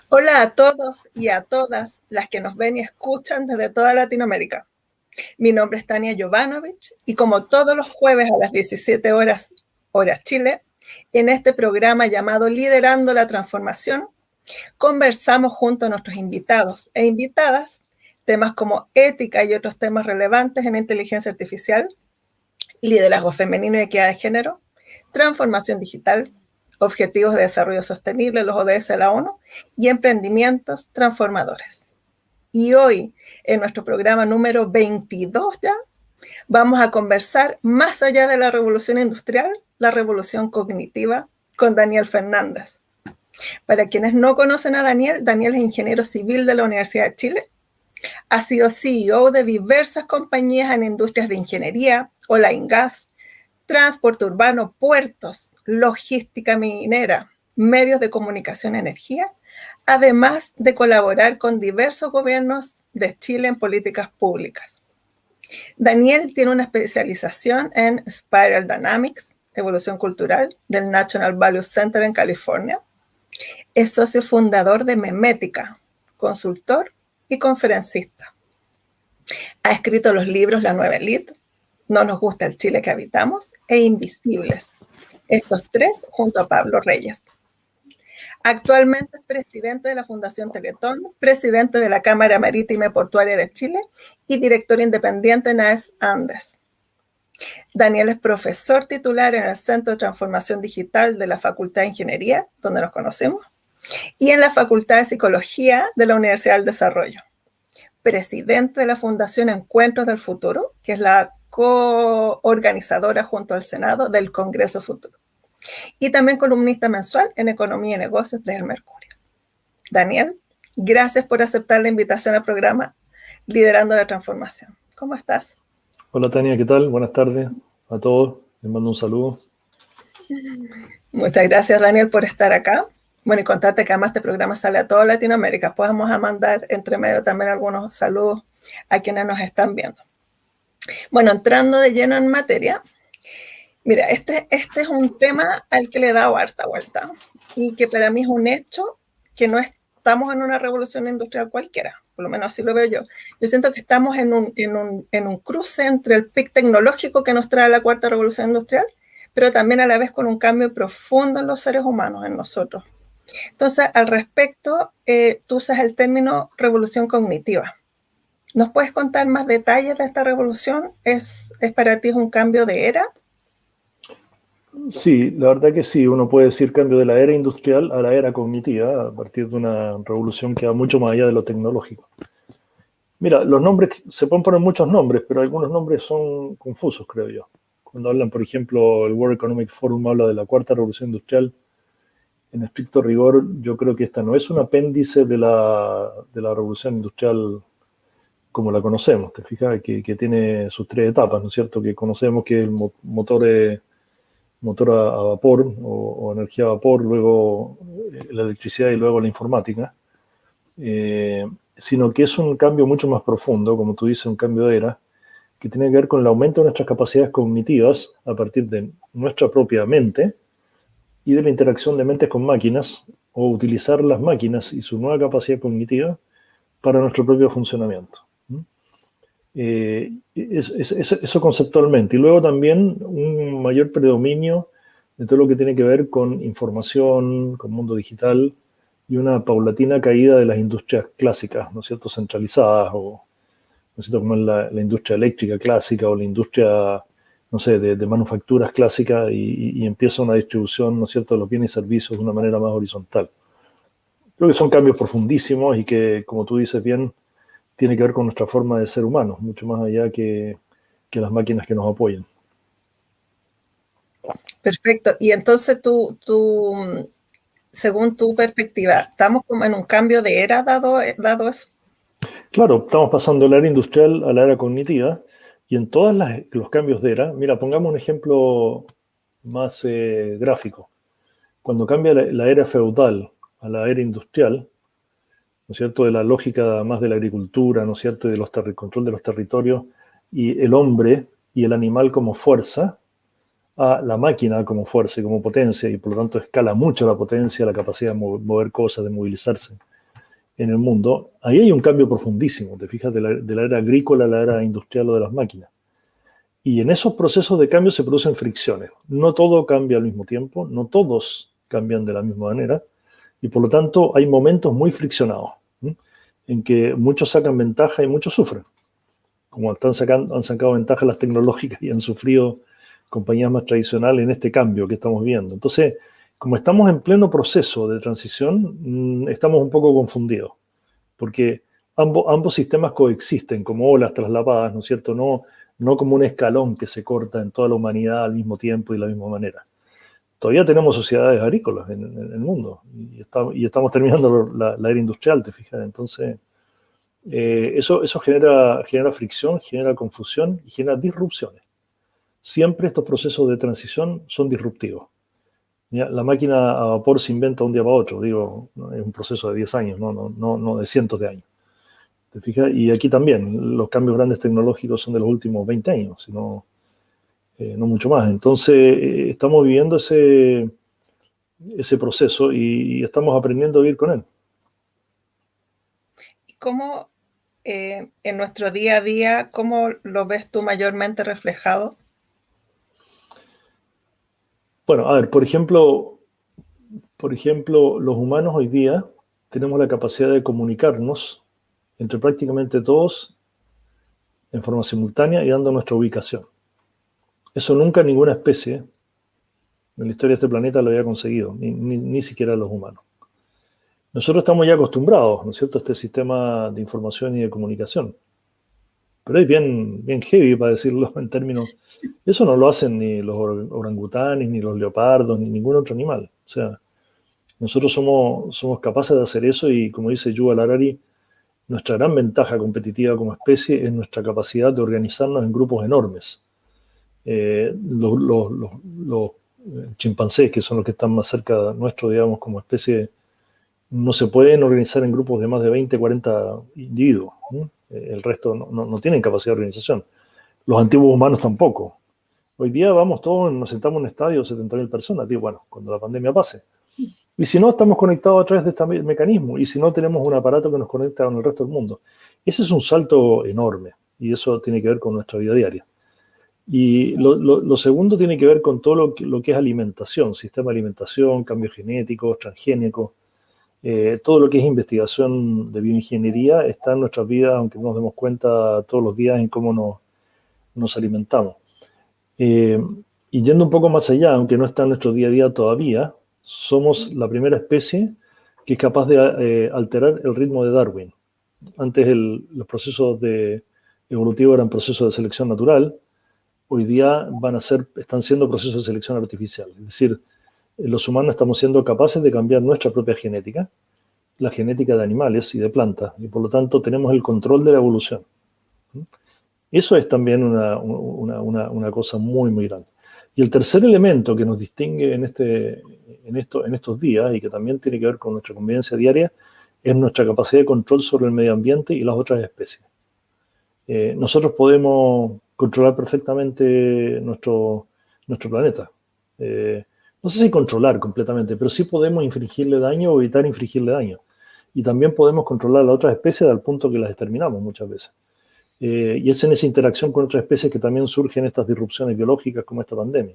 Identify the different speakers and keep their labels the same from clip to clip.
Speaker 1: Hola a todos y a todas las que nos ven y escuchan desde toda Latinoamérica. Mi nombre es Tania Jovanovic y como todos los jueves a las 17 horas, hora Chile, en este programa llamado Liderando la Transformación, conversamos junto a nuestros invitados e invitadas temas como ética y otros temas relevantes en inteligencia artificial, liderazgo femenino y equidad de género, transformación digital, objetivos de desarrollo sostenible, los ODS de la ONU, y emprendimientos transformadores. Y hoy, en nuestro programa número 22 ya, vamos a conversar más allá de la revolución industrial, la revolución cognitiva, con Daniel Fernández. Para quienes no conocen a Daniel, Daniel es ingeniero civil de la Universidad de Chile. Ha sido CEO de diversas compañías en industrias de ingeniería, oil and gas, transporte urbano, puertos, logística minera, medios de comunicación, energía, además de colaborar con diversos gobiernos de Chile en políticas públicas. Daniel tiene una especialización en Spiral Dynamics, evolución cultural, del National Value Center en California. Es socio fundador de Memética, consultor y conferencista. Ha escrito los libros La Nueva Elite, No nos gusta el Chile que habitamos e Invisibles. Estos tres junto a Pablo Reyes. Actualmente es presidente de la Fundación Teletón, presidente de la Cámara Marítima y Portuaria de Chile y director independiente en AES Andes. Daniel es profesor titular en el Centro de Transformación Digital de la Facultad de Ingeniería, donde nos conocemos, y en la Facultad de Psicología de la Universidad del Desarrollo. Presidente de la Fundación Encuentros del Futuro, que es la coorganizadora junto al Senado del Congreso Futuro. Y también columnista mensual en Economía y Negocios de El Mercurio. Daniel, gracias por aceptar la invitación al programa Liderando la Transformación. ¿Cómo estás?
Speaker 2: Hola Tania, ¿qué tal? Buenas tardes a todos. Les mando un saludo.
Speaker 1: Muchas gracias, Daniel, por estar acá. Bueno, y contarte que además este programa sale a toda Latinoamérica. Podemos mandar entre medio también algunos saludos a quienes nos están viendo. Bueno, entrando de lleno en materia, mira, este es un tema al que le he dado harta vuelta y que para mí es un hecho que no estamos en una revolución industrial cualquiera, por lo menos así lo veo yo. Yo siento que estamos en un cruce entre el pic tecnológico que nos trae la cuarta revolución industrial, pero también a la vez con un cambio profundo en los seres humanos, en nosotros. Entonces, al respecto, tú usas el término revolución cognitiva. ¿Nos puedes contar más detalles de esta revolución? ¿Es para ti un cambio de era?
Speaker 2: Sí, la verdad que sí. Uno puede decir cambio de la era industrial a la era cognitiva a partir de una revolución que va mucho más allá de lo tecnológico. Mira, los nombres, se pueden poner muchos nombres, pero algunos nombres son confusos, creo yo. Cuando hablan, por ejemplo, el World Economic Forum habla de la cuarta revolución industrial, en estricto rigor, yo creo que esta no es un apéndice de la revolución industrial como la conocemos, te fijas, que tiene sus tres etapas, ¿no es cierto? Que conocemos que el motor a vapor o energía a vapor, luego la electricidad y luego la informática, sino que es un cambio mucho más profundo, como tú dices, un cambio de era, que tiene que ver con el aumento de nuestras capacidades cognitivas a partir de nuestra propia mente y de la interacción de mentes con máquinas, o utilizar las máquinas y su nueva capacidad cognitiva para nuestro propio funcionamiento. Eso conceptualmente. Y luego también un mayor predominio de todo lo que tiene que ver con información, con mundo digital, y una paulatina caída de las industrias clásicas, ¿no es cierto?, centralizadas, o, ¿no es cierto?, como la industria eléctrica clásica o la industria, no sé, de manufacturas clásicas, y empieza una distribución, ¿no es cierto?, de los bienes y servicios de una manera más horizontal. Creo que son cambios profundísimos y que, como tú dices bien, tiene que ver con nuestra forma de ser humanos, mucho más allá que las máquinas que nos apoyan.
Speaker 1: Perfecto. Y entonces tú, según tu perspectiva, ¿estamos como en un cambio de era dado eso?
Speaker 2: Claro, estamos pasando de la era industrial a la era cognitiva, y en todos los cambios de era, mira, pongamos un ejemplo más gráfico. Cuando cambia la era feudal a la era industrial, ¿no es cierto?, de la lógica más de la agricultura, ¿no es cierto?, y de control de los territorios, y el hombre y el animal como fuerza, a la máquina como fuerza y como potencia, y por lo tanto escala mucho la potencia, la capacidad de mover cosas, de movilizarse, en el mundo, ahí hay un cambio profundísimo, te fijas, de la era agrícola a la era industrial o de las máquinas. Y en esos procesos de cambio se producen fricciones. No todo cambia al mismo tiempo, no todos cambian de la misma manera, y por lo tanto hay momentos muy friccionados, ¿sí? En que muchos sacan ventaja y muchos sufren. Como han sacado ventaja las tecnológicas y han sufrido compañías más tradicionales en este cambio que estamos viendo. Entonces, como estamos en pleno proceso de transición, estamos un poco confundidos, porque ambos sistemas coexisten como olas traslapadas, ¿no es cierto? No como un escalón que se corta en toda la humanidad al mismo tiempo y de la misma manera. Todavía tenemos sociedades agrícolas en el mundo y estamos terminando la era industrial, ¿te fijas? Entonces, eso genera fricción, genera confusión y genera disrupciones. Siempre estos procesos de transición son disruptivos. ¿Ya? La máquina a vapor se inventa un día para otro, digo, es un proceso de 10 años, no de cientos de años. ¿Te fijas? Y aquí también, los cambios grandes tecnológicos son de los últimos 20 años, sino no mucho más. Entonces, estamos viviendo ese proceso y estamos aprendiendo a vivir con él.
Speaker 1: ¿Y cómo en nuestro día a día, cómo lo ves tú mayormente reflejado?
Speaker 2: Bueno, a ver, por ejemplo, los humanos hoy día tenemos la capacidad de comunicarnos entre prácticamente todos en forma simultánea y dando nuestra ubicación. Eso nunca ninguna especie en la historia de este planeta lo había conseguido, ni siquiera los humanos. Nosotros estamos ya acostumbrados, ¿no es cierto?, a este sistema de información y de comunicación. Pero es bien heavy, para decirlo en términos... Eso no lo hacen ni los orangutanes, ni los leopardos, ni ningún otro animal. O sea, nosotros somos capaces de hacer eso y, como dice Yuval Harari, nuestra gran ventaja competitiva como especie es nuestra capacidad de organizarnos en grupos enormes. Los chimpancés, que son los que están más cerca nuestro, digamos, como especie, no se pueden organizar en grupos de más de 20, 40 individuos. El resto no tienen capacidad de organización. Los antiguos humanos tampoco. Hoy día vamos todos, nos sentamos en un estadio de 70.000 personas, digo, bueno, cuando la pandemia pase. Y si no, estamos conectados a través de este mecanismo. Y si no, tenemos un aparato que nos conecta con el resto del mundo. Ese es un salto enorme. Y eso tiene que ver con nuestra vida diaria. Y lo segundo tiene que ver con todo lo que es alimentación, sistema de alimentación, cambios genéticos, transgénicos. Todo lo que es investigación de bioingeniería está en nuestras vidas, aunque no nos demos cuenta todos los días en cómo nos alimentamos. Y yendo un poco más allá, aunque no está en nuestro día a día todavía, somos la primera especie que es capaz de alterar el ritmo de Darwin. Antes los procesos evolutivos eran procesos de selección natural, hoy día están siendo procesos de selección artificial. Es decir, los humanos estamos siendo capaces de cambiar nuestra propia genética, la genética de animales y de plantas, y por lo tanto tenemos el control de la evolución. Eso es también una cosa muy, muy grande. Y el tercer elemento que nos distingue en estos días y que también tiene que ver con nuestra convivencia diaria es nuestra capacidad de control sobre el medio ambiente y las otras especies. Nosotros podemos controlar perfectamente nuestro planeta. No sé si controlar completamente, pero sí podemos infligirle daño o evitar infligirle daño. Y también podemos controlar a las otras especies al punto que las exterminamos muchas veces. Y es en esa interacción con otras especies que también surgen estas disrupciones biológicas como esta pandemia.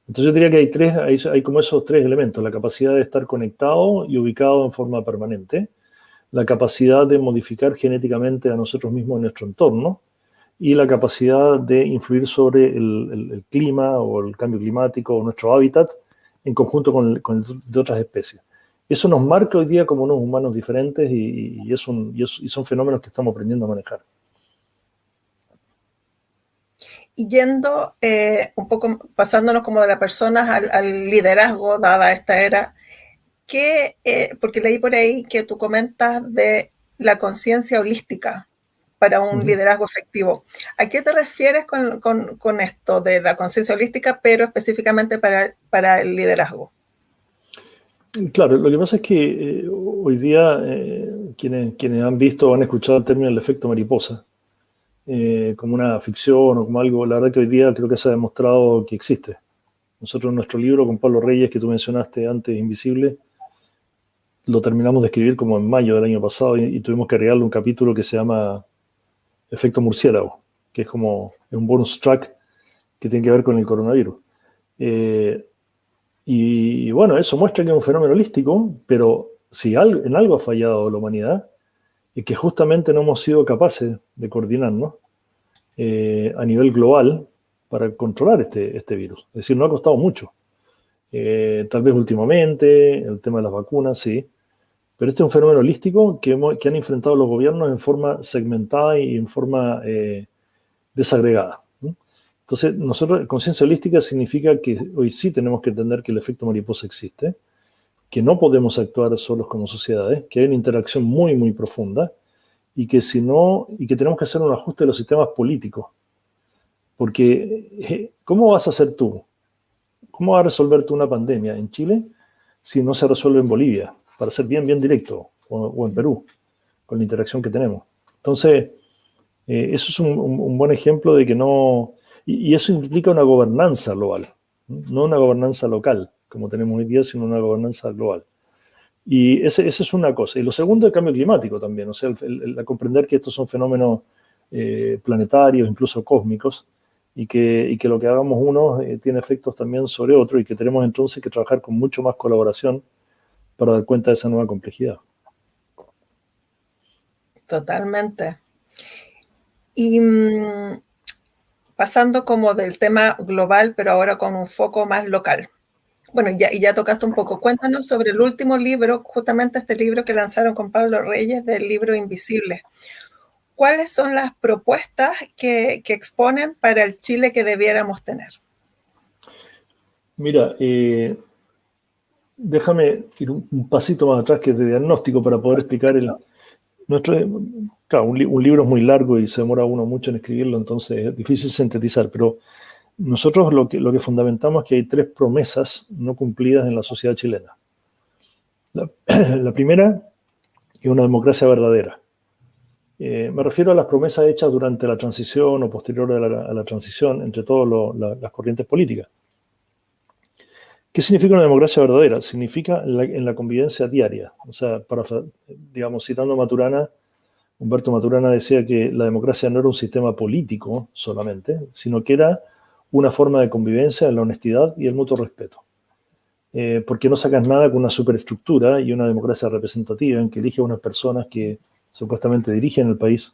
Speaker 2: Entonces yo diría que hay como esos tres elementos: la capacidad de estar conectado y ubicado en forma permanente, la capacidad de modificar genéticamente a nosotros mismos en nuestro entorno y la capacidad de influir sobre el clima o el cambio climático o nuestro hábitat en conjunto con el de otras especies. Eso nos marca hoy día como unos humanos diferentes y son fenómenos que estamos aprendiendo a manejar.
Speaker 1: Y yendo un poco, pasándonos como de las personas al liderazgo, dada esta era, porque leí por ahí que tú comentas de la conciencia holística para un liderazgo efectivo. ¿A qué te refieres con esto de la conciencia holística, pero específicamente para el liderazgo?
Speaker 2: Claro, lo que pasa es que hoy día quienes han visto o han escuchado el término del efecto mariposa, como una ficción o como algo, la verdad que hoy día creo que se ha demostrado que existe. Nosotros en nuestro libro con Pablo Reyes, que tú mencionaste antes, Invisible, lo terminamos de escribir como en mayo del año pasado y tuvimos que agregarle un capítulo que se llama Efecto Murciélago, que es como un bonus track que tiene que ver con el coronavirus. Y bueno, eso muestra que es un fenómeno holístico, pero si en algo ha fallado la humanidad, es que justamente no hemos sido capaces de coordinarnos a nivel global para controlar este virus. Es decir, no ha costado mucho. Tal vez últimamente, el tema de las vacunas, sí, pero este es un fenómeno holístico que han enfrentado los gobiernos en forma segmentada y en forma desagregada. Entonces, nosotros, conciencia holística significa que hoy sí tenemos que entender que el efecto mariposa existe, que no podemos actuar solos como sociedades, que hay una interacción muy, muy profunda y que tenemos que hacer un ajuste de los sistemas políticos. Porque, ¿cómo vas a hacer tú? ¿Cómo vas a resolver tú una pandemia en Chile si no se resuelve en Bolivia? Para ser bien, bien directo, o en Perú, con la interacción que tenemos. Entonces, eso es un buen ejemplo de que no... Y eso implica una gobernanza global, no una gobernanza local, como tenemos hoy día, sino una gobernanza global. Y esa es una cosa. Y lo segundo es el cambio climático también, o sea, el comprender que estos son fenómenos planetarios, incluso cósmicos, y que lo que hagamos uno tiene efectos también sobre otro, y que tenemos entonces que trabajar con mucho más colaboración para dar cuenta de esa nueva complejidad.
Speaker 1: Totalmente. Y pasando como del tema global, pero ahora con un foco más local. Bueno, ya tocaste un poco. Cuéntanos sobre el último libro, justamente este libro que lanzaron con Pablo Reyes, del libro Invisible. ¿Cuáles son las propuestas que exponen para el Chile que debiéramos tener?
Speaker 2: Mira, déjame ir un pasito más atrás, que es de diagnóstico, para poder explicar claro, un libro es muy largo y se demora uno mucho en escribirlo, entonces es difícil sintetizar, pero nosotros lo que fundamentamos es que hay 3 promesas no cumplidas en la sociedad chilena. La primera es una democracia verdadera. Me refiero a las promesas hechas durante la transición o posterior a la transición entre todas las corrientes políticas. ¿Qué significa una democracia verdadera? Significa en la convivencia diaria. O sea, digamos, citando a Maturana, Humberto Maturana decía que la democracia no era un sistema político solamente, sino que era una forma de convivencia en la honestidad y el mutuo respeto. Porque no sacas nada con una superestructura y una democracia representativa en que elige a unas personas que supuestamente dirigen el país,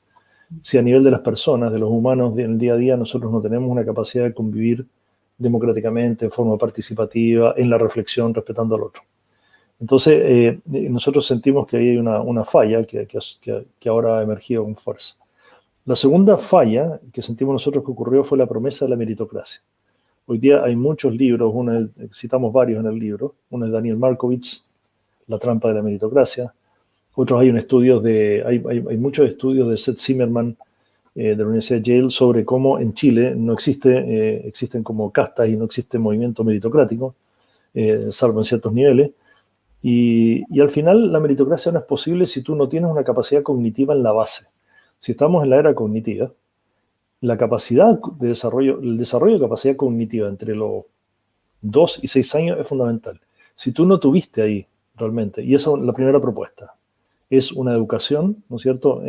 Speaker 2: si a nivel de las personas, de los humanos, en el día a día, nosotros no tenemos una capacidad de convivir democráticamente, en forma participativa, en la reflexión, respetando al otro. Entonces, nosotros sentimos que ahí hay una falla que ahora ha emergido con fuerza. La segunda falla que sentimos nosotros que ocurrió fue la promesa de la meritocracia. Hoy día hay muchos libros, citamos varios en el libro, uno es Daniel Markovits, La trampa de la meritocracia, otros hay muchos estudios de Seth Zimmerman, de la Universidad de Yale, sobre cómo en Chile no existen como castas y no existe movimiento meritocrático, salvo en ciertos niveles. Y al final la meritocracia no es posible si tú no tienes una capacidad cognitiva en la base. Si estamos en la era cognitiva, la capacidad de desarrollo, el desarrollo de capacidad cognitiva entre los 2 y 6 años es fundamental. Si tú no tuviste ahí realmente, y eso es la primera propuesta, es una educación, ¿no es cierto?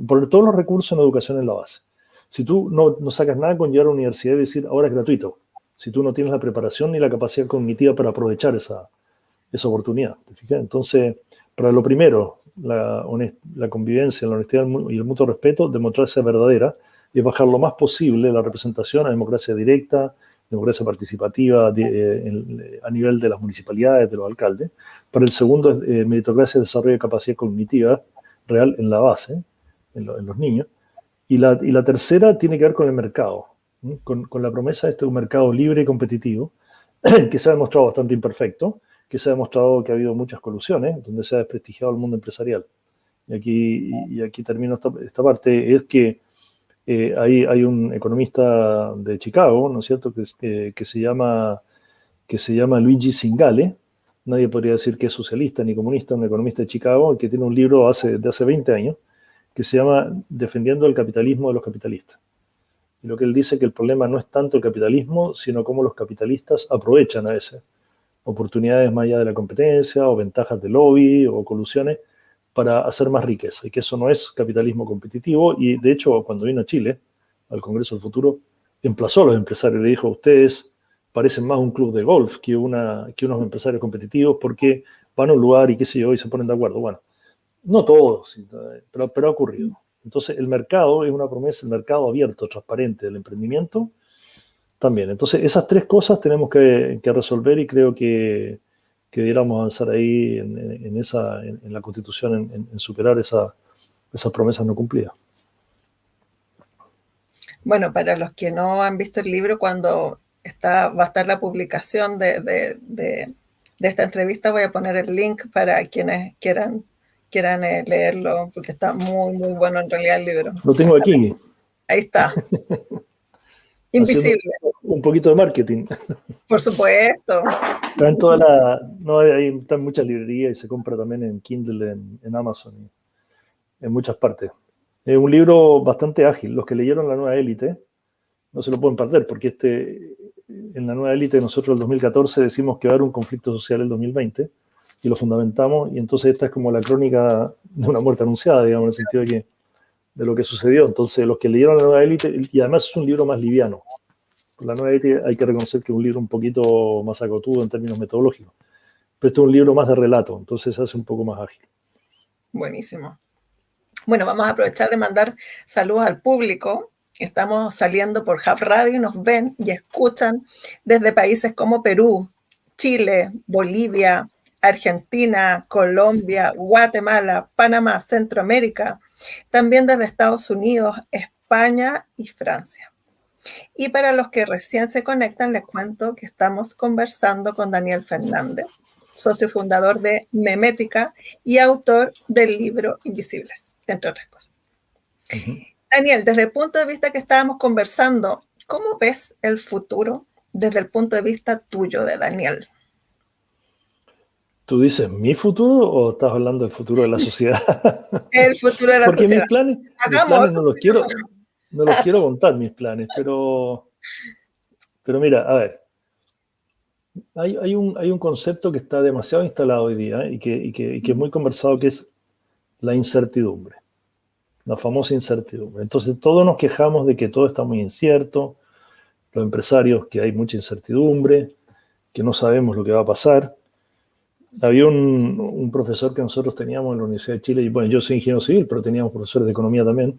Speaker 2: Poner todos los recursos en educación en la base. Si tú no sacas nada con llegar a la universidad y decir, ahora es gratuito, si tú no tienes la preparación ni la capacidad cognitiva para aprovechar esa oportunidad, ¿te fijas? Entonces, para lo primero, la convivencia, la honestidad y el mutuo respeto, demostrarse verdadera, y bajar lo más posible la representación a democracia directa, democracia participativa a nivel de las municipalidades, de los alcaldes. Para el segundo es meritocracia, desarrollo de capacidad cognitiva real en la base, en los niños. Y la tercera tiene que ver con el mercado, con la promesa de un mercado libre y competitivo, que se ha demostrado bastante imperfecto, que se ha demostrado que ha habido muchas colusiones, donde se ha desprestigiado el mundo empresarial. Y aquí termino esta parte, es que hay un economista de Chicago, ¿no es cierto?, que se llama Luigi Zingale. Nadie podría decir que es socialista ni comunista, un economista de Chicago, que tiene un libro de hace 20 años que se llama Defendiendo el capitalismo de los capitalistas. Y lo que él dice es que el problema no es tanto el capitalismo, sino cómo los capitalistas aprovechan a veces oportunidades más allá de la competencia, o ventajas de lobby, o colusiones, para hacer más riqueza, y que eso no es capitalismo competitivo. Y de hecho, cuando vino a Chile, al Congreso del Futuro, emplazó a los empresarios y le dijo: ustedes parecen más un club de golf que unos empresarios competitivos, porque van a un lugar y qué sé yo, y se ponen de acuerdo. Bueno, no todos, pero ha ocurrido. Entonces, el mercado es una promesa, el mercado abierto, transparente del emprendimiento también. Entonces, esas tres cosas tenemos que resolver, y creo que debiéramos avanzar ahí en la Constitución, en superar esas promesas no cumplidas.
Speaker 1: Bueno, para los que no han visto el libro, cuando va a estar la publicación de esta entrevista, voy a poner el link para quienes quieran leerlo, porque está muy, muy bueno en realidad el libro.
Speaker 2: Lo tengo aquí.
Speaker 1: Ahí está. Invisible.
Speaker 2: Un poquito de marketing.
Speaker 1: Por supuesto.
Speaker 2: Está en está en muchas librerías, y se compra también en Kindle, en Amazon, en muchas partes. Es un libro bastante ágil. Los que leyeron La Nueva Élite no se lo pueden perder, porque en La Nueva Élite nosotros en el 2014 decimos que va a haber un conflicto social el 2020, y lo fundamentamos, y entonces esta es como la crónica de una muerte anunciada, digamos, en el sentido de lo que sucedió. Entonces, los que leyeron La Nueva Élite, y además es un libro más liviano. La Nueva Élite hay que reconocer que es un libro un poquito más acotudo en términos metodológicos, pero este es un libro más de relato, entonces se hace un poco más ágil.
Speaker 1: Buenísimo. Bueno, vamos a aprovechar de mandar saludos al público. Estamos saliendo por Hub Radio y nos ven y escuchan desde países como Perú, Chile, Bolivia, Argentina, Colombia, Guatemala, Panamá, Centroamérica, también desde Estados Unidos, España y Francia. Y para los que recién se conectan, les cuento que estamos conversando con Daniel Fernández, socio fundador de Memética y autor del libro Invisibles, entre otras cosas. Uh-huh. Daniel, desde el punto de vista que estábamos conversando, ¿cómo ves el futuro desde el punto de vista tuyo, de Daniel?
Speaker 2: ¿Tú dices mi futuro o estás hablando del futuro de la sociedad?
Speaker 1: El futuro de la
Speaker 2: Porque
Speaker 1: sociedad.
Speaker 2: Porque mis planes no los quiero contar, mis planes, pero mira, a ver, hay un concepto que está demasiado instalado hoy día, y que es muy conversado, que es la incertidumbre, la famosa incertidumbre. Entonces todos nos quejamos de que todo está muy incierto, los empresarios, que hay mucha incertidumbre, que no sabemos lo que va a pasar. Había un profesor que nosotros teníamos en la Universidad de Chile, y bueno, yo soy ingeniero civil, pero teníamos profesores de economía también,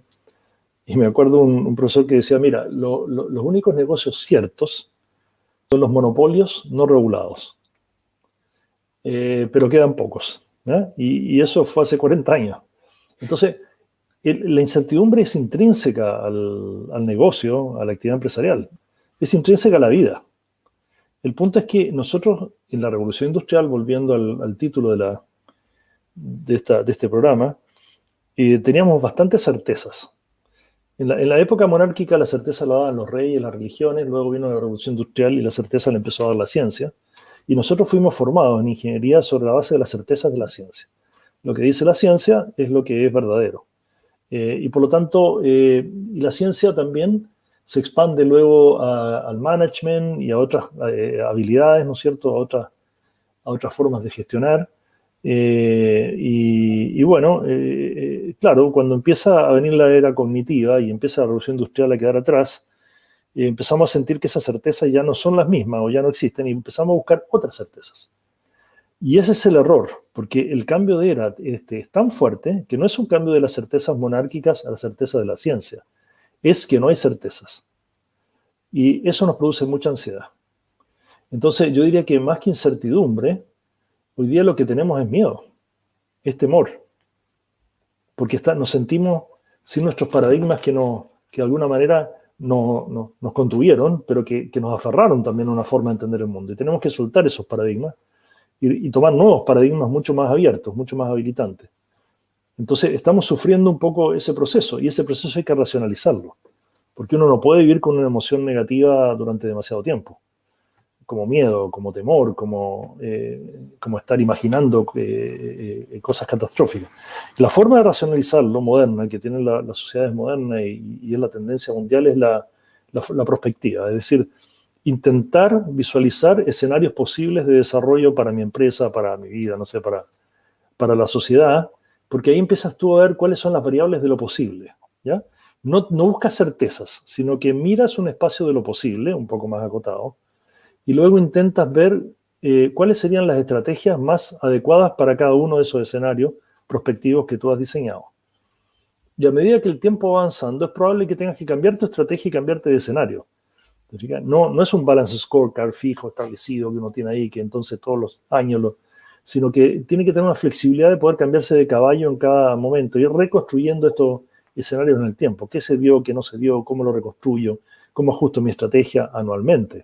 Speaker 2: y me acuerdo un profesor que decía: mira, los únicos negocios ciertos son los monopolios no regulados, pero quedan pocos, ¿eh? Y eso fue hace 40 años. Entonces, la incertidumbre es intrínseca al negocio, a la actividad empresarial, es intrínseca a la vida. El punto es que nosotros, en la Revolución Industrial, volviendo al título de este programa, teníamos bastantes certezas. En la época monárquica la certeza la daban los reyes, las religiones. Luego vino la Revolución Industrial y la certeza la empezó a dar la ciencia. Y nosotros fuimos formados en ingeniería sobre la base de las certezas de la ciencia. Lo que dice la ciencia es lo que es verdadero. Y por lo tanto, y la ciencia también se expande luego al management y a otras habilidades, ¿no es cierto?, a otras formas de gestionar. Y bueno, claro, cuando empieza a venir la era cognitiva y empieza la revolución industrial a quedar atrás, empezamos a sentir que esas certezas ya no son las mismas o ya no existen, y empezamos a buscar otras certezas. Y ese es el error, porque el cambio de era es tan fuerte que no es un cambio de las certezas monárquicas a la certeza de la ciencia, es que no hay certezas. Y eso nos produce mucha ansiedad. Entonces yo diría que más que incertidumbre, hoy día lo que tenemos es miedo, es temor, porque nos sentimos sin nuestros paradigmas que de alguna manera nos contuvieron, pero que nos aferraron también a una forma de entender el mundo. Y tenemos que soltar esos paradigmas y tomar nuevos paradigmas mucho más abiertos, mucho más habilitantes. Entonces estamos sufriendo un poco ese proceso, y ese proceso hay que racionalizarlo, porque uno no puede vivir con una emoción negativa durante demasiado tiempo, como miedo, como temor, como estar imaginando cosas catastróficas. La forma de racionalizarlo moderna, que tienen las sociedades modernas y es la tendencia mundial, es la perspectiva. Es decir, intentar visualizar escenarios posibles de desarrollo para mi empresa, para mi vida, no sé, para la sociedad, porque ahí empiezas tú a ver cuáles son las variables de lo posible, ¿ya? No buscas certezas, sino que miras un espacio de lo posible, un poco más acotado, y luego intentas ver cuáles serían las estrategias más adecuadas para cada uno de esos escenarios prospectivos que tú has diseñado. Y a medida que el tiempo va avanzando, es probable que tengas que cambiar tu estrategia y cambiarte de escenario. No es un balance scorecard fijo, establecido, que uno tiene ahí, que entonces todos los años, sino que tiene que tener una flexibilidad de poder cambiarse de caballo en cada momento, ir reconstruyendo estos escenarios en el tiempo. ¿Qué se dio, qué no se dio, cómo lo reconstruyo, cómo ajusto mi estrategia anualmente?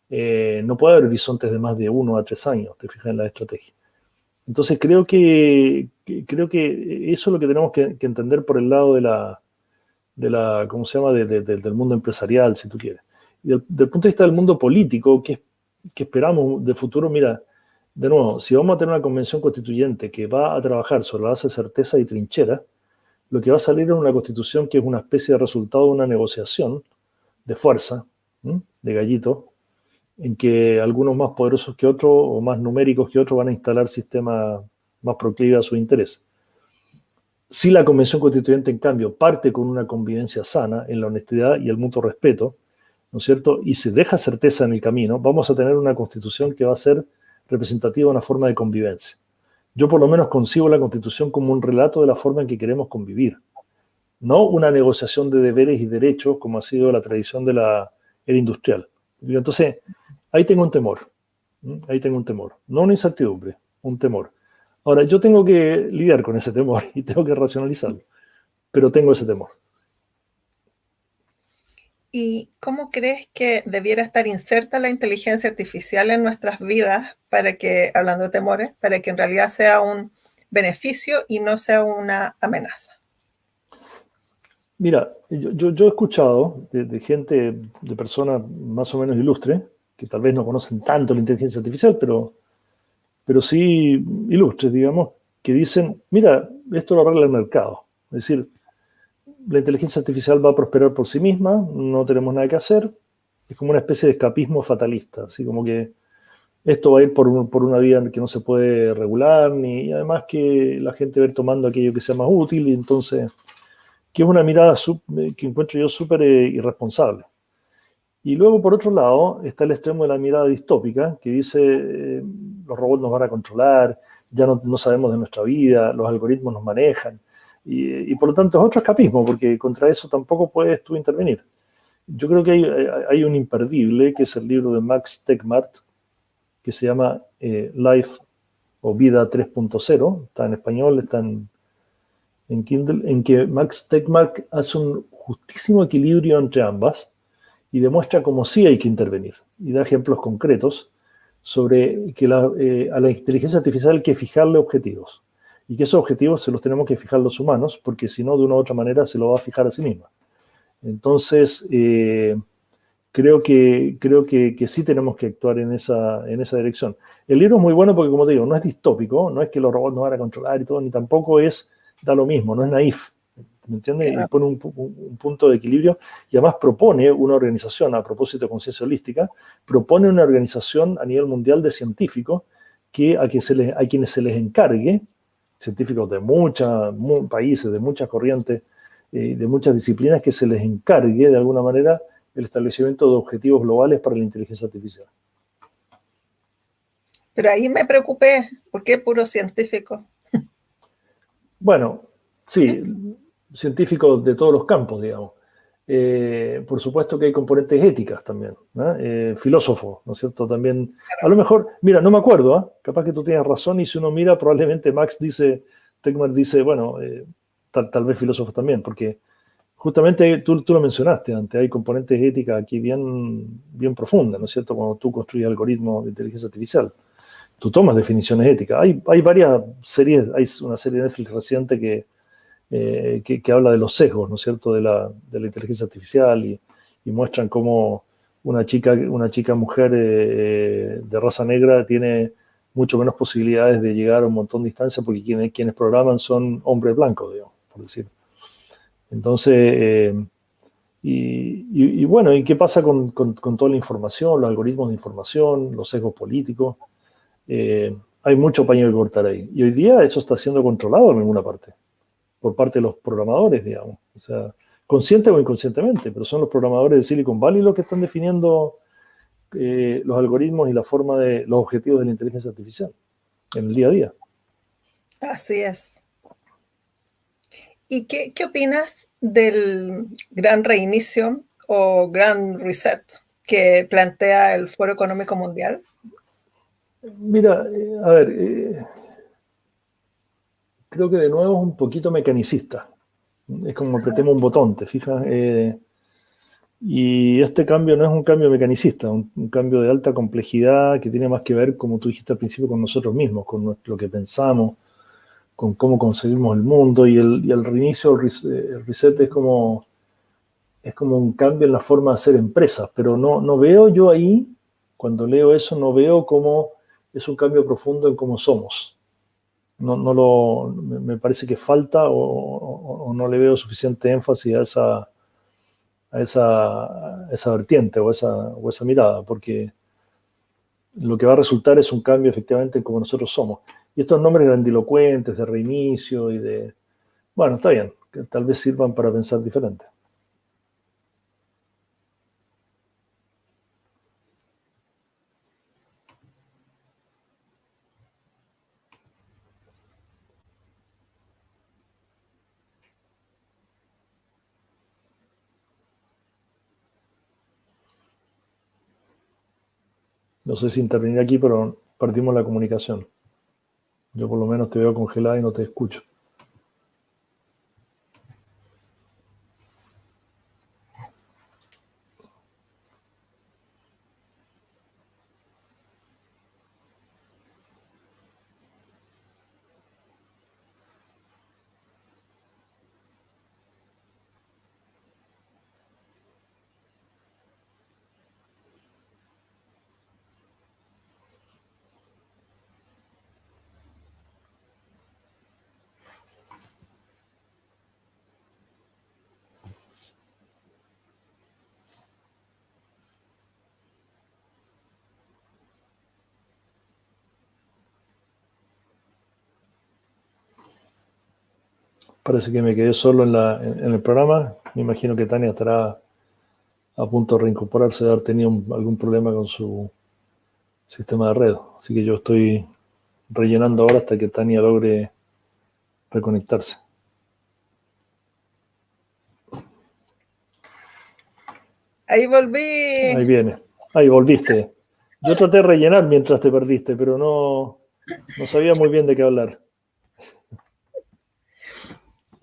Speaker 2: No puede haber horizontes de más de 1 a 3 años, te fijas en la estrategia. Entonces creo que eso es lo que tenemos que entender por el lado de la ¿cómo se llama? Del mundo empresarial, si tú quieres. Y del punto de vista del mundo político, ¿qué esperamos de futuro? Mira, de nuevo, si vamos a tener una convención constituyente que va a trabajar sobre la base de certeza y trinchera, lo que va a salir es una constitución que es una especie de resultado de una negociación de fuerza, de gallito, en que algunos más poderosos que otros o más numéricos que otros van a instalar sistemas más proclives a su interés. Si la Convención Constituyente, en cambio, parte con una convivencia sana en la honestidad y el mutuo respeto, ¿no es cierto?, y se deja certeza en el camino, vamos a tener una Constitución que va a ser representativa de una forma de convivencia. Yo por lo menos concibo la Constitución como un relato de la forma en que queremos convivir, no una negociación de deberes y derechos como ha sido la tradición de la era industrial. Entonces, ahí tengo un temor, no una incertidumbre, un temor. Ahora, yo tengo que lidiar con ese temor y tengo que racionalizarlo, pero tengo ese temor.
Speaker 1: ¿Y cómo crees que debiera estar inserta la inteligencia artificial en nuestras vidas para que, hablando de temores, para que en realidad sea un beneficio y no sea una amenaza?
Speaker 2: Mira, yo he escuchado de gente, de personas más o menos ilustres, que tal vez no conocen tanto la inteligencia artificial, pero sí ilustres, digamos, que dicen, mira, esto lo arregla el mercado. Es decir, la inteligencia artificial va a prosperar por sí misma, no tenemos nada que hacer, es como una especie de escapismo fatalista, así como que esto va a ir por una vía que no se puede regular, y además que la gente va a ir tomando aquello que sea más útil, y entonces, que es una mirada que encuentro yo súper irresponsable. Y luego, por otro lado, está el extremo de la mirada distópica, que dice, los robots nos van a controlar, ya no sabemos de nuestra vida, los algoritmos nos manejan, y por lo tanto es otro escapismo, porque contra eso tampoco puedes tú intervenir. Yo creo que hay un imperdible, que es el libro de Max Tegmark, que se llama Life o Vida 3.0, está en español, está en Kindle, en que Max Tegmark hace un justísimo equilibrio entre ambas y demuestra cómo sí hay que intervenir. Y da ejemplos concretos sobre que a la inteligencia artificial hay que fijarle objetivos. Y que esos objetivos se los tenemos que fijar los humanos, porque si no, de una u otra manera, se lo va a fijar a sí misma. Entonces, creo que sí tenemos que actuar en esa dirección. El libro es muy bueno porque, como te digo, no es distópico, no es que los robots nos van a controlar y todo, ni tampoco da lo mismo, no es naif. ¿Me entiendes? Claro. Y pone un punto de equilibrio y además propone una organización, a propósito de conciencia holística, propone una organización a nivel mundial de científicos a quienes se les encargue, científicos de muchos países, de muchas corrientes, de muchas disciplinas, que se les encargue de alguna manera el establecimiento de objetivos globales para la inteligencia artificial.
Speaker 1: Pero ahí me preocupé, ¿por qué puro científico?
Speaker 2: Bueno, sí, científicos de todos los campos, digamos. Por supuesto que hay componentes éticas también, ¿no? Filósofos, ¿no es cierto? También, a lo mejor, mira, no me acuerdo, ¿eh? Capaz que tú tienes razón, y si uno mira, probablemente Tegmark dice, bueno, tal vez filósofos también, porque justamente tú lo mencionaste antes, hay componentes éticas aquí bien profundas, ¿no es cierto? Cuando tú construyes algoritmos de inteligencia artificial, tú tomas definiciones éticas. Hay varias series, hay una serie de Netflix reciente que habla de los sesgos, ¿no es cierto?, de la inteligencia artificial, y muestran cómo una chica mujer de raza negra tiene mucho menos posibilidades de llegar a un montón de distancia porque quienes programan son hombres blancos, digamos, por decirlo. Entonces, Y bueno, ¿y qué pasa con toda la información, los algoritmos de información, los sesgos políticos? Hay mucho paño que cortar ahí. Y hoy día eso está siendo controlado en alguna parte, por parte de los programadores, digamos. O sea, consciente o inconscientemente, pero son los programadores de Silicon Valley los que están definiendo los algoritmos y la forma de los objetivos de la inteligencia artificial en el día a día.
Speaker 1: Así es. ¿Y qué opinas del gran reinicio o gran reset que plantea el Foro Económico Mundial?
Speaker 2: Mira, a ver, creo que de nuevo es un poquito mecanicista. Es como apretemos un botón, ¿te fijas? Y este cambio no es un cambio mecanicista, un cambio de alta complejidad que tiene más que ver, como tú dijiste al principio, con nosotros mismos, con lo que pensamos, con cómo concebimos el mundo. Y el reinicio, el reset es como un cambio en la forma de hacer empresas, pero no veo yo ahí, cuando leo eso, no veo cómo es un cambio profundo en cómo somos. Me parece que falta o no le veo suficiente énfasis a esa vertiente o esa mirada, porque lo que va a resultar es un cambio efectivamente en cómo nosotros somos. Y estos nombres grandilocuentes de reinicio bueno, está bien, que tal vez sirvan para pensar diferente. No sé si intervenir aquí, pero perdimos la comunicación. Yo por lo menos te veo congelada y no te escucho. Parece que me quedé solo en el programa. Me imagino que Tania estará a punto de reincorporarse de haber tenido algún problema con su sistema de red. Así que yo estoy rellenando ahora hasta que Tania logre reconectarse.
Speaker 1: Ahí volví.
Speaker 2: Ahí viene. Ahí volviste. Yo traté de rellenar mientras te perdiste, pero no sabía muy bien de qué hablar.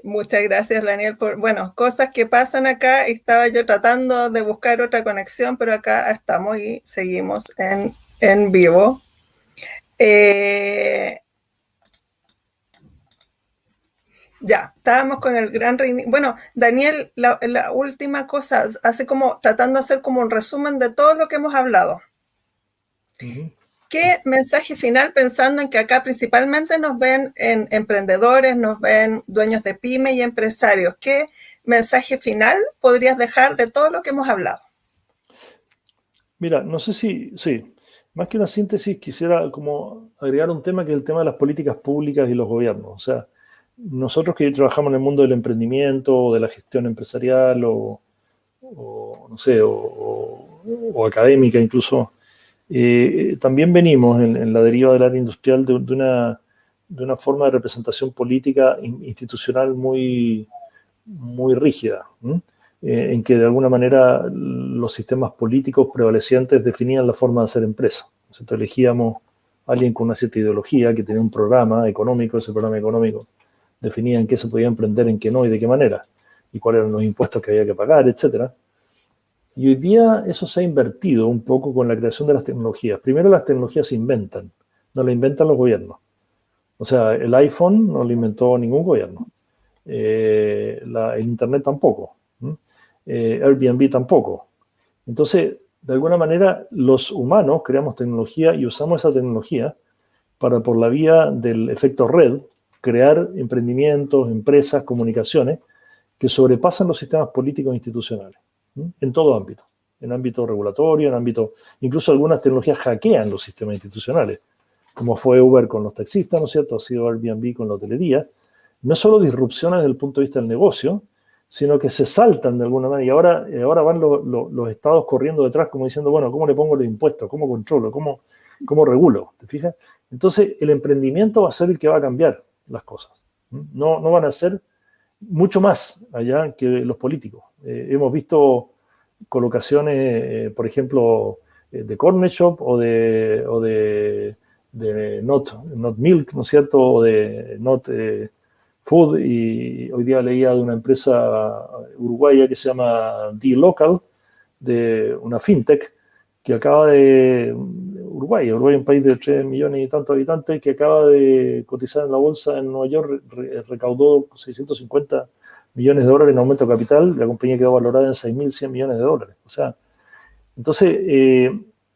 Speaker 1: Muchas gracias, Daniel, por, bueno, cosas que pasan acá. Estaba yo tratando de buscar otra conexión, pero acá estamos y seguimos en vivo. Ya, estábamos con el gran reinicio. Bueno, Daniel, la última cosa, hace como, tratando de hacer como un resumen de todo lo que hemos hablado. ¿Qué mensaje final, pensando en que acá principalmente nos ven emprendedores, nos ven dueños de pyme y empresarios? ¿Qué mensaje final podrías dejar de todo lo que hemos hablado?
Speaker 2: Mira, no sé sí, más que una síntesis quisiera como agregar un tema que es el tema de las políticas públicas y los gobiernos. O sea, nosotros que trabajamos en el mundo del emprendimiento o de la gestión empresarial o no sé, o académica incluso, también venimos en la deriva del área industrial de una forma de representación política institucional muy rígida, en que de alguna manera los sistemas políticos prevalecientes definían la forma de hacer empresa. Entonces elegíamos a alguien con una cierta ideología que tenía un programa económico, ese programa económico definía en qué se podía emprender, en qué no y de qué manera, y cuáles eran los impuestos que había que pagar, etcétera. Y hoy día eso se ha invertido un poco con la creación de las tecnologías. Primero las tecnologías se inventan, no las inventan los gobiernos. O sea, el iPhone no lo inventó ningún gobierno. El Internet tampoco. Airbnb tampoco. Entonces, de alguna manera, los humanos creamos tecnología y usamos esa tecnología para, por la vía del efecto red, crear emprendimientos, empresas, comunicaciones que sobrepasan los sistemas políticos e institucionales. en todo ámbito, en ámbito regulatorio, en ámbito, incluso algunas tecnologías hackean los sistemas institucionales, como fue Uber con los taxistas, ¿no es cierto? Ha sido Airbnb con la hotelería. No solo disrupciones desde el punto de vista del negocio, sino que se saltan de alguna manera. Y ahora van los estados corriendo detrás como diciendo, bueno, ¿cómo le pongo los impuestos? ¿Cómo controlo? ¿Cómo regulo? ¿Te fijas? Entonces, el emprendimiento va a ser el que va a cambiar las cosas. No van a ser mucho más allá que los políticos. Hemos visto colocaciones, por ejemplo, de Corner Shop o de Not Milk, ¿no es cierto? O de Not Food. Y hoy día leía de una empresa uruguaya que se llama D-Local, de una fintech, que acaba de... Uruguay es un país de 3 millones y tantos habitantes, que acaba de cotizar en la bolsa en Nueva York, recaudó 650 millones de dólares en aumento de capital, la compañía quedó valorada en 6.100 millones de dólares. O sea, entonces,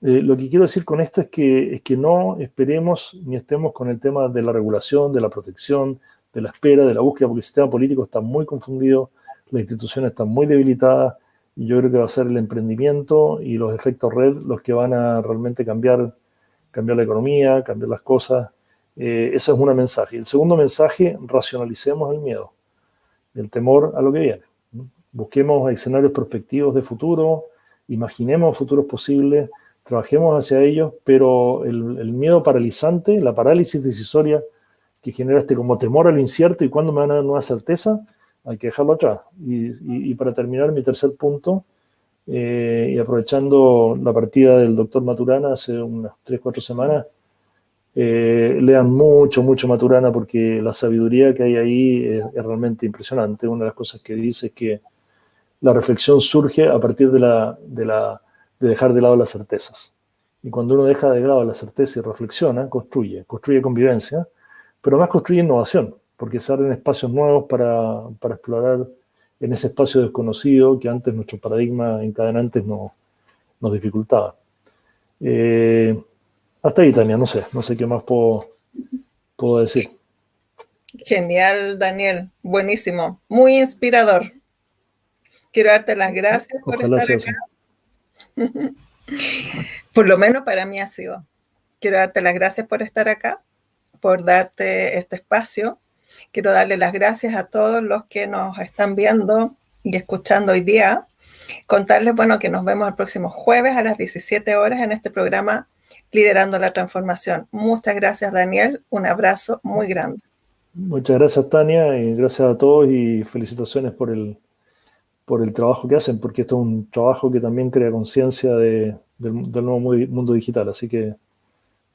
Speaker 2: lo que quiero decir con esto es que no esperemos ni estemos con el tema de la regulación, de la protección, de la espera, de la búsqueda, porque el sistema político está muy confundido, las instituciones están muy debilitadas, y yo creo que va a ser el emprendimiento y los efectos red los que van a realmente cambiar la economía, cambiar las cosas. Ese es un mensaje. El segundo mensaje, racionalicemos el miedo, el temor a lo que viene. Busquemos escenarios prospectivos de futuro, imaginemos futuros posibles, trabajemos hacia ellos, pero el miedo paralizante, la parálisis decisoria que genera como temor al incierto y cuándo me van a dar nueva certeza, hay que dejarlo atrás. Y para terminar, mi tercer punto, y aprovechando la partida del doctor Maturana hace unas 3-4 semanas, lean mucho Maturana, porque la sabiduría que hay ahí es realmente impresionante. Una de las cosas que dice es que la reflexión surge a partir de dejar de lado las certezas. Y cuando uno deja de lado la certeza y reflexiona, construye convivencia, pero más construye innovación, porque se abren espacios nuevos para explorar en ese espacio desconocido que antes nuestros paradigmas encadenantes nos dificultaban. Hasta ahí, Tania, no sé qué más puedo decir.
Speaker 1: Genial, Daniel, buenísimo, muy inspirador. Quiero darte las gracias por
Speaker 2: Ojalá
Speaker 1: estar
Speaker 2: sea
Speaker 1: acá. Por lo menos para mí ha sido. Quiero darte las gracias por estar acá, por darte este espacio. Quiero darle las gracias a todos los que nos están viendo y escuchando hoy día. Contarles, bueno, que nos vemos el próximo jueves a las 17 horas en este programa Liderando la Transformación. Muchas gracias, Daniel. Un abrazo muy grande.
Speaker 2: Muchas gracias, Tania, y gracias a todos y felicitaciones por el trabajo que hacen, porque esto es un trabajo que también crea conciencia del nuevo mundo digital. Así que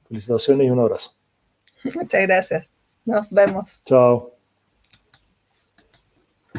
Speaker 2: felicitaciones y un abrazo.
Speaker 1: Muchas gracias. Nos vemos.
Speaker 2: Chao.